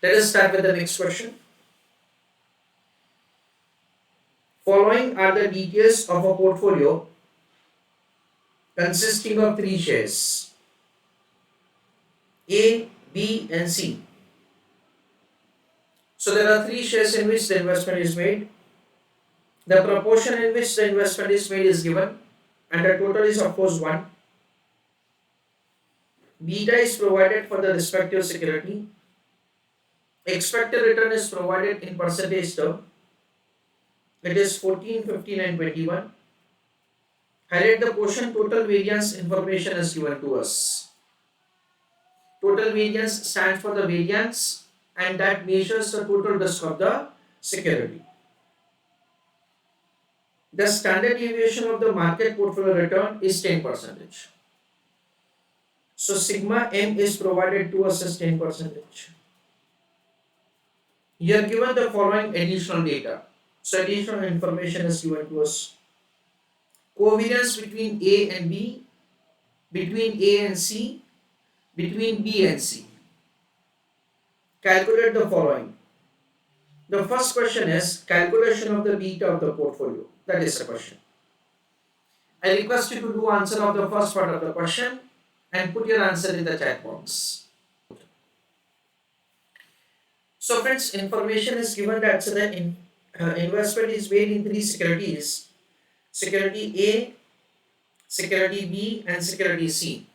Let us start with the next question. Following are the details of a portfolio consisting of three shares A, B, and C. So there are three shares in which the investment is made. The proportion in which the investment is made is given, and the total is of course 1. Beta is provided for the respective security. Expected return is provided in percentage term. It is 14, 15 and 21. Highlight the portion total variance information is given to us. Total variance stands for the variance and that measures the total risk of the security. The standard deviation of the market portfolio return is 10%. So sigma m is provided to us as 10%. You are given the following additional data. So additional information is given to us. Covariance between A and B, between A and C, between B and C. Calculate the following. The first question is calculation of the beta of the portfolio. That is the question. I request you to do answer of the first part of the question and put your answer in the chat box. So friends, information is given that the investment is made in three securities. Security A, security B and security C.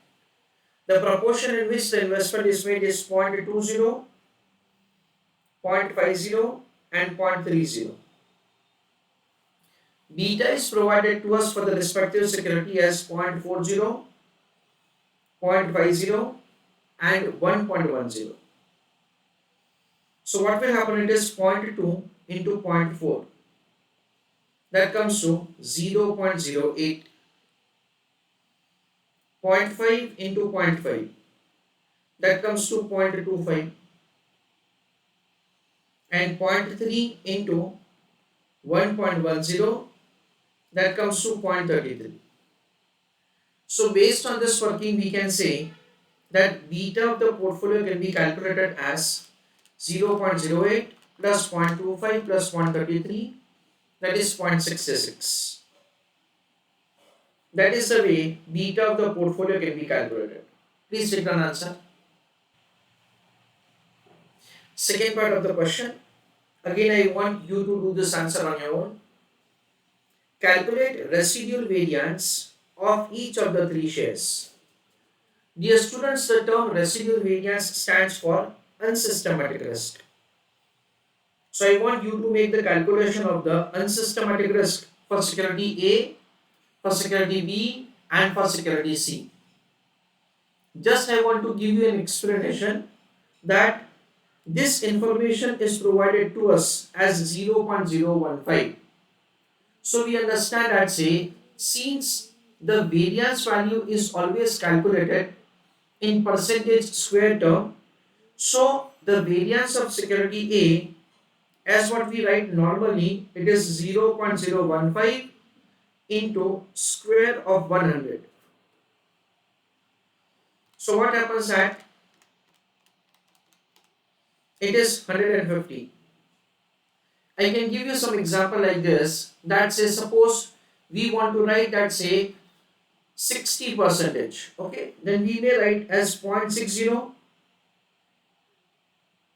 The proportion in which the investment is made is 0.20, 0.50 and 0.30. Beta is provided to us for the respective security as 0.40, 0.50 and 1.10. So what will happen, it is 0.2 into 0.4. That comes to 0.08. 0.5 into 0.5. That comes to 0.25. And 0.3 into 1.10. That comes to 0.33. So based on this working, we can say that beta of the portfolio can be calculated as 0.08 plus 0.25 plus 0.33, that is 0.66. That is the way beta of the portfolio can be calculated. Please take an answer. Second part of the question. Again, I want you to do this answer on your own. Calculate residual variance of each of the three shares. Dear students, the term residual variance stands for unsystematic risk. So I want you to make the calculation of the unsystematic risk for security A, for security B and for security C. Just I want to give you an explanation that this information is provided to us as 0.015. So we understand that since the variance value is always calculated in percentage square term, so the variance of security A, as what we write normally, it is 0.015 into square of 100. So what happens that it is 150. I can give you some example like this, that suppose we want to write that 60%, okay, then we may write as 0.60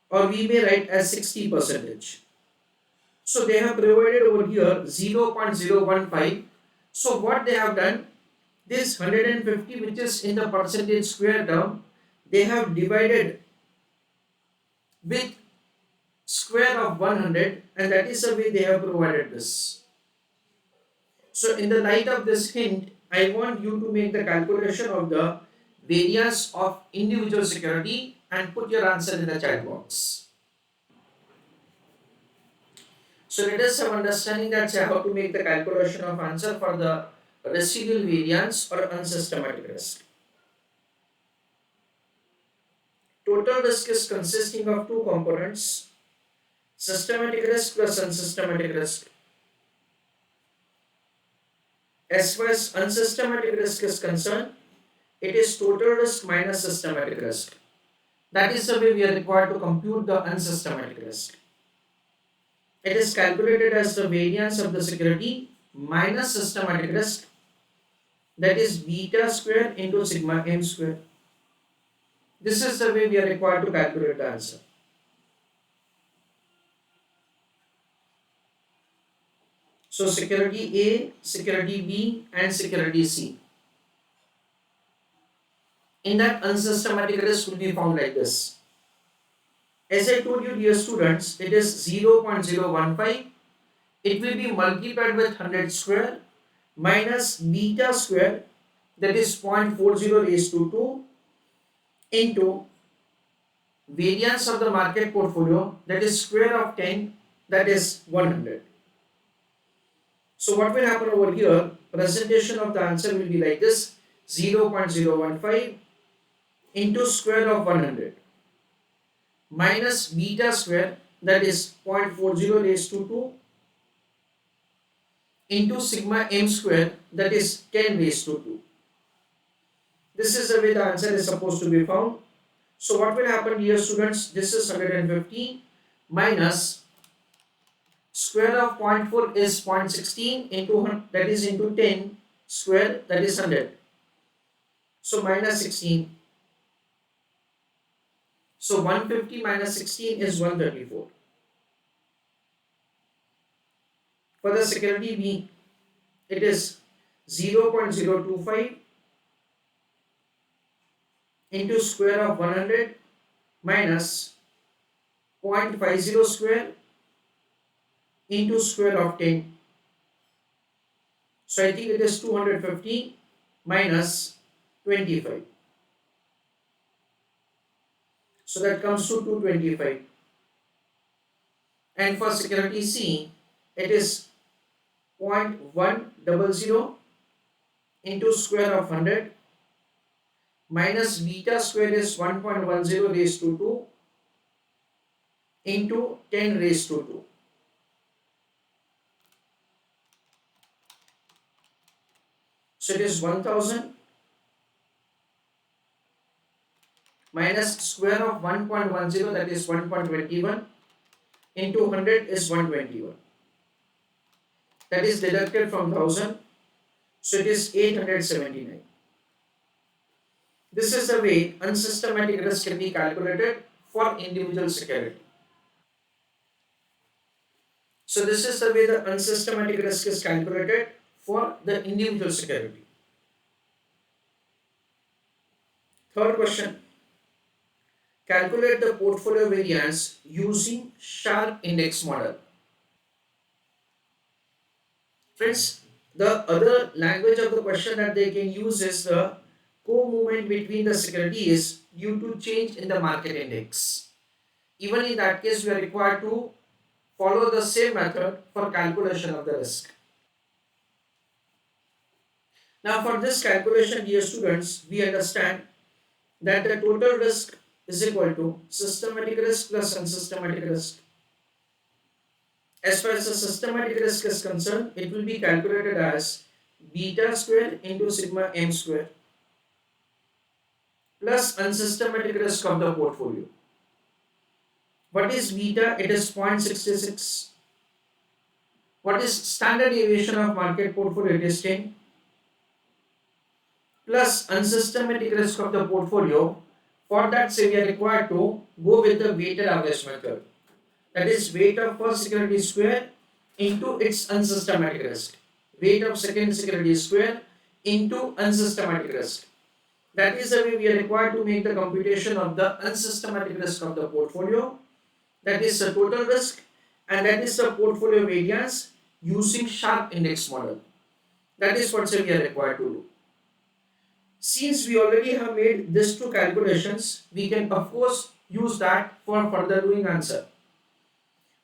or we may write as 60%. So they have provided over here 0.015. So what they have done, this 150 which is in the percentage square term, they have divided with square of 100 and that is the way they have provided this. So in the light of this hint, I want you to make the calculation of the variance of individual security and put your answer in the chat box. So let us have understanding that how to make the calculation of answer for the residual variance or unsystematic risk. Total risk is consisting of two components, systematic risk plus unsystematic risk. As far as unsystematic risk is concerned, it is total risk minus systematic risk. That is the way we are required to compute the unsystematic risk. It is calculated as the variance of the security minus systematic risk, that is beta square into sigma m square. This is the way we are required to calculate the answer. So security A, security B and security C. In that, unsystematic risk will be found like this. As I told you, dear students, it is 0.015. It will be multiplied with 100 square minus beta square, that is 0.40 raised to 2, into variance of the market portfolio, that is square of 10, that is 100. So what will happen over here? Presentation of the answer will be like this: 0.015 into square of 100 minus beta square, that is 0.40 raised to 2, into sigma m square, that is 10 raised to 2. This is the way the answer is supposed to be found. So what will happen, dear students? This is 150 minus square of 0.4 is 0.16 into, that is into 10 square, that is 100. So minus 16. So 150 minus 16 is 134. For the security B, it is 0.025 into square of 100 minus 0.50 square into square of 10. So I think it is 250 minus 25. So that comes to 225. And for security C, it is 0.100 into square of 100 minus beta square is 1.10 raised to 2 into 10 raised to 2. So it is 1000 minus square of 1.10, that is 1.21, into 100 is 121. That is deducted from 1000. So it is 879. This is the way unsystematic risk can be calculated for individual security. So this is the way the unsystematic risk is calculated for the individual security. Third question. Calculate the portfolio variance using Sharpe Index Model. Friends, the other language of the question that they can use is the co-movement between the securities due to change in the market index. Even in that case, we are required to follow the same method for calculation of the risk. Now for this calculation, dear students, we understand that the total risk is equal to systematic risk plus unsystematic risk. As far as the systematic risk is concerned, it will be calculated as beta square into sigma m square plus unsystematic risk of the portfolio. What is beta? It is 0.66. What is standard deviation of market portfolio? It is 10. Plus unsystematic risk of the portfolio. For that, say we are required to go with the weighted average method. That is weight of first security square into its unsystematic risk. Weight of second security square into unsystematic risk. That is the way we are required to make the computation of the unsystematic risk of the portfolio. That is the total risk, and that is the portfolio variance using Sharpe Index Model. That is what we are required to do. Since we already have made these two calculations, we can of course use that for further doing answer.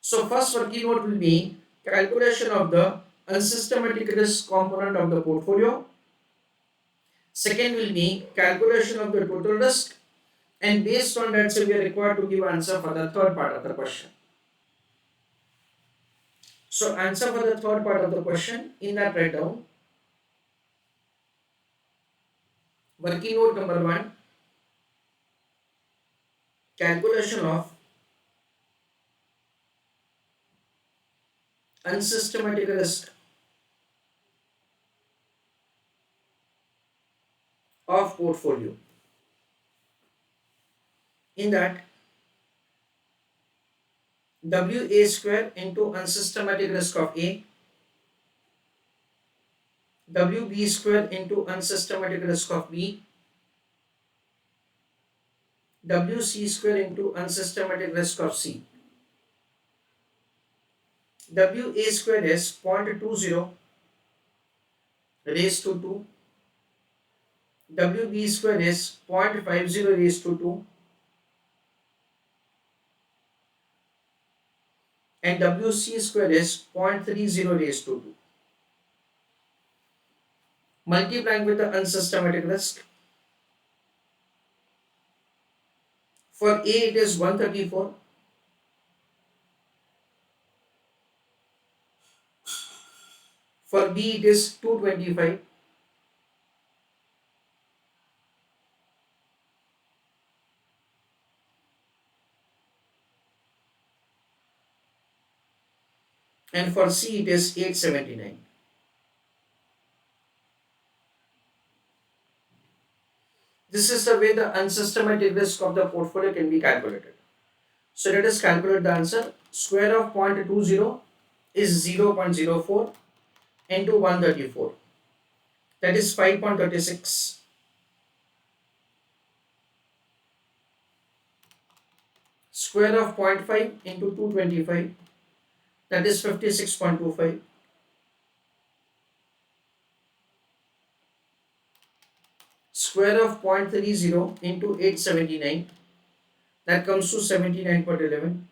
So first working note will be calculation of the unsystematic risk component of the portfolio. Second will be calculation of the total risk, and based on that, we are required to give answer for the third part of the question. So answer for the third part of the question, in that write down working note number 1. calculation of unsystematic risk of portfolio. In that, WA square into unsystematic risk of A, WB square into unsystematic risk of B, WC square into unsystematic risk of C. WA square is 0.20 raised to 2, WB square is 0.50 raised to 2, and WC square is 0.30 raised to 2. Multiplying with the unsystematic risk, for A it is 134, for B it is 225, and for C it is 879. This is the way the unsystematic risk of the portfolio can be calculated. So let us calculate the answer. Square of 0.20 is 0.04 into 134. That is 5.36. Square of 0.5 into 225. That is 56.25. Square of 0.30 into 879. That comes to 79.11.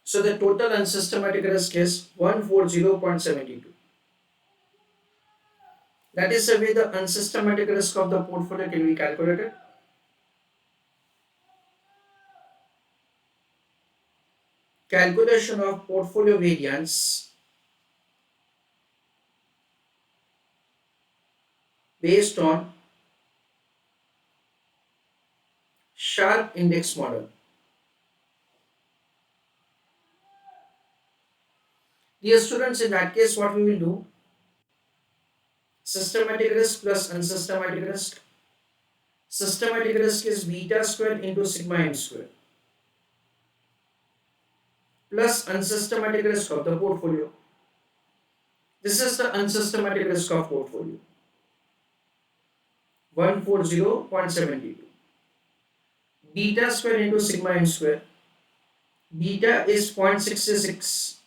So the total unsystematic risk is 140.72. That is the way the unsystematic risk of the portfolio can be calculated. Calculation of portfolio variance based on Sharpe Index Model. Dear students, in that case, what we will do? Systematic risk plus unsystematic risk. Systematic risk is beta square into sigma m square plus unsystematic risk of the portfolio. This is the unsystematic risk of portfolio. 140.72. Beta square into sigma m square. Beta is 0.66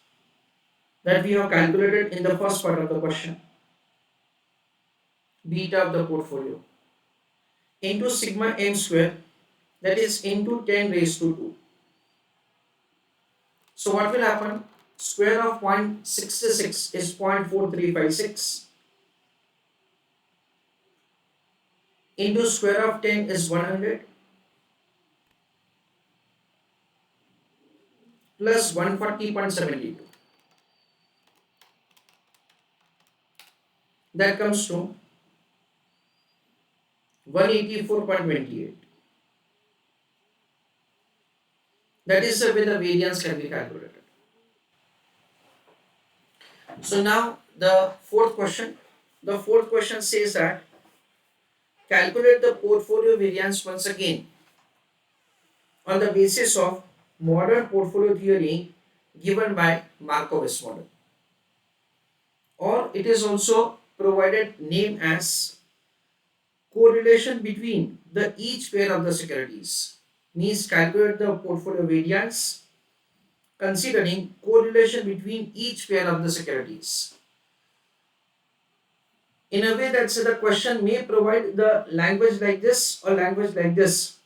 that we have calculated in the first part of the question. Beta of the portfolio into sigma m square, that is into 10 raised to 2. So what will happen? Square of 0.66 is 0.4356 into square of 10 is 100 plus 140.72. That comes to 184.28. That is the way the variance can be calculated. So now the fourth question. The fourth question says that calculate the portfolio variance once again on the basis of modern portfolio theory given by Markowitz model, or it is also provided name as correlation between the each pair of the securities. Means calculate the portfolio variance considering correlation between each pair of the securities. In a way that the question may provide the language like this or language like this.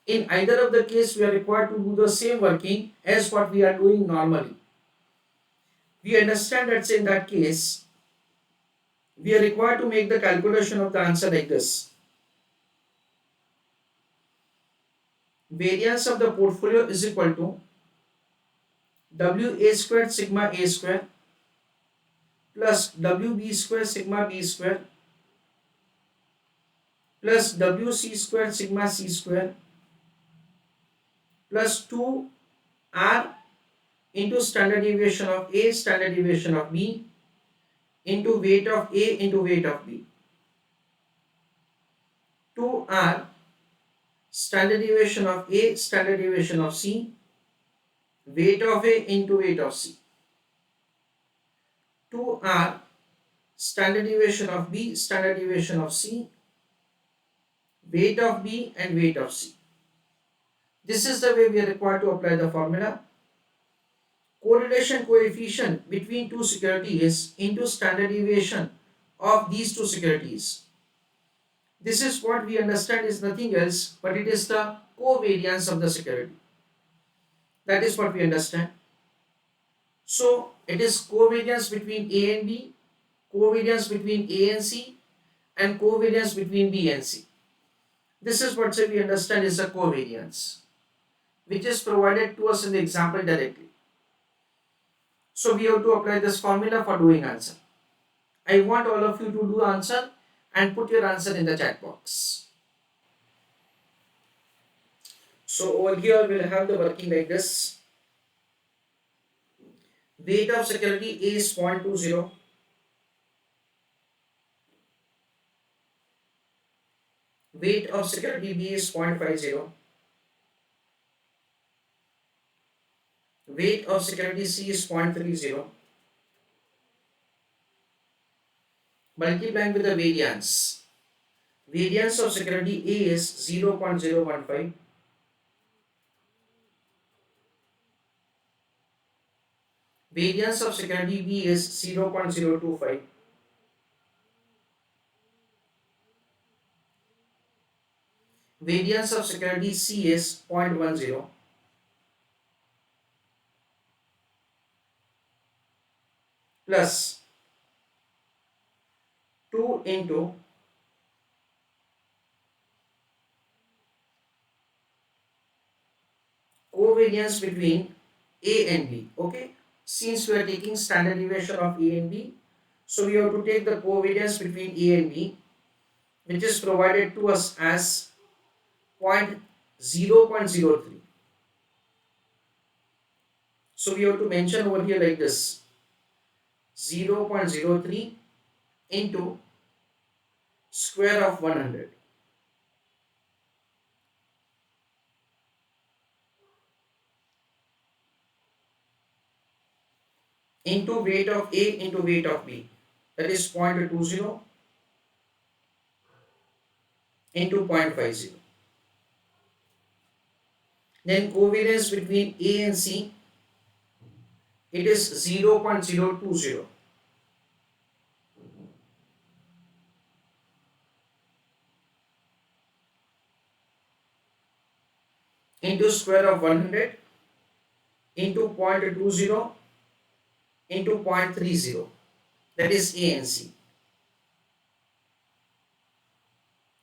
In either of the case, we are required to do the same working as what we are doing normally. We understand that in that case, we are required to make the calculation of the answer like this. Variance of the portfolio is equal to WA squared sigma A square plus WB square sigma B square plus WC square sigma C square plus 2R into standard deviation of A standard deviation of B into weight of A into weight of B. 2R standard deviation of A standard deviation of C, weight of A into weight of C. 2R standard deviation of B standard deviation of C, weight of B and weight of C. This is the way we are required to apply the formula. Correlation coefficient between two securities into standard deviation of these two securities. This is what we understand is nothing else but it is the covariance of the security. That is what we understand. So it is covariance between A and B, covariance between A and C, and covariance between B and C. This is what we understand is the covariance, which is provided to us in the example directly. So we have to apply this formula for doing answer. I want all of you to do answer and put your answer in the chat box. So over here we'll have the working like this. Weight of security A is 0.20. Weight of security B is 0.50. Weight of security C is 0.30. Multiplying with the variance. Variance of security A is 0.015. Variance of security B is 0.025. Variance of security C is 0.10. Plus 2 into covariance between A and B. Okay, since we are taking standard deviation of A and B, so we have to take the covariance between A and B, which is provided to us as 0.03. So we have to mention over here like this: 0.03 into square of 100. Into weight of A into weight of B, that is 0.20 into 0.50. Then covariance between A and C, it is 0.020 into square of 100 into 0.20 into 0.30, that is A and C.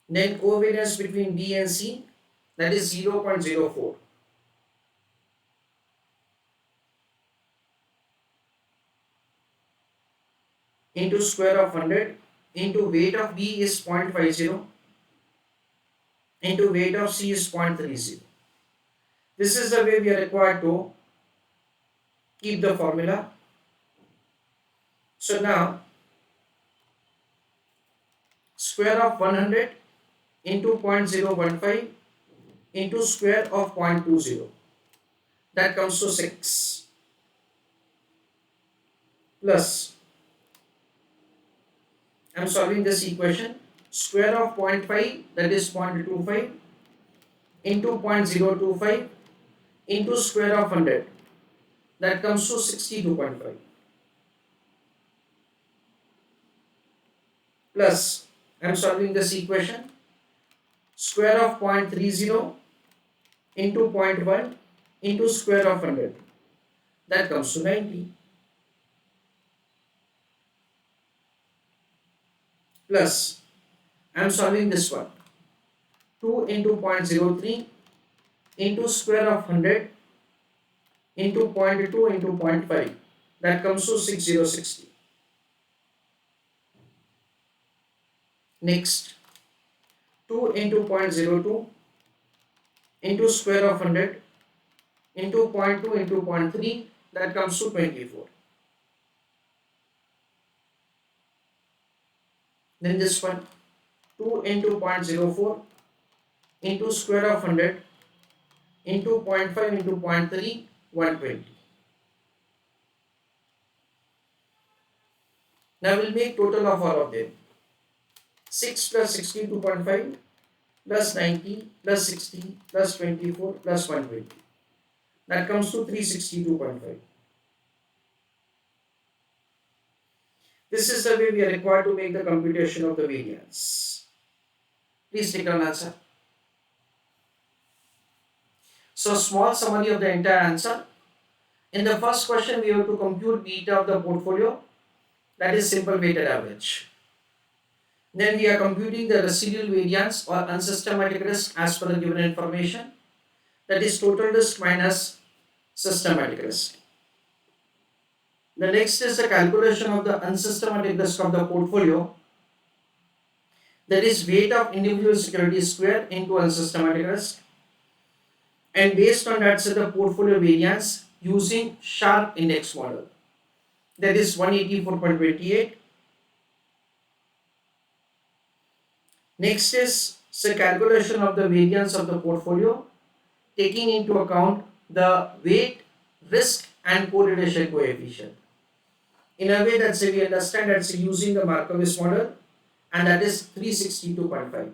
Then covariance between B and C, that is 0.04 into square of 100 into weight of B is 0.50 into weight of C is 0.30. This is the way we are required to keep the formula. So now square of 100 into 0.015 into square of 0.20, that comes to 6, plus I am solving this equation, square of 0.5, that is 0.25 into 0.025 into square of 100, that comes to 62.5, plus I am solving this equation, square of 0.30 into 0.1 into square of 100, that comes to 90, plus I am solving this one, 2 into 0.03 into square of 100 into 0.2 into 0.5, that comes to 60. Next, 2 into 0.02 into square of 100 into 0.2 into 0.3, that comes to 24. Then this one, 2 into 0.04 into square of 100 into 0.5 into 0.3, 120. Now we'll make total of all of them. 6 plus 62.5 plus 90 plus 60 plus 24 plus 120. That comes to 362.5. This is the way we are required to make the computation of the variance. Please take an answer. So small summary of the entire answer. In the first question, we have to compute beta of the portfolio, that is simple weighted average. Then we are computing the residual variance or unsystematic risk as per the given information, that is total risk minus systematic risk. The next is the calculation of the unsystematic risk of the portfolio, that is weight of individual securities square into unsystematic risk, and based on that, say the portfolio variance using Sharpe Index Model, that is 184.28. Next is the calculation of the variance of the portfolio taking into account the weight, risk and correlation coefficient. In a way that we understand that using the Markowitz model, and that is 362.5.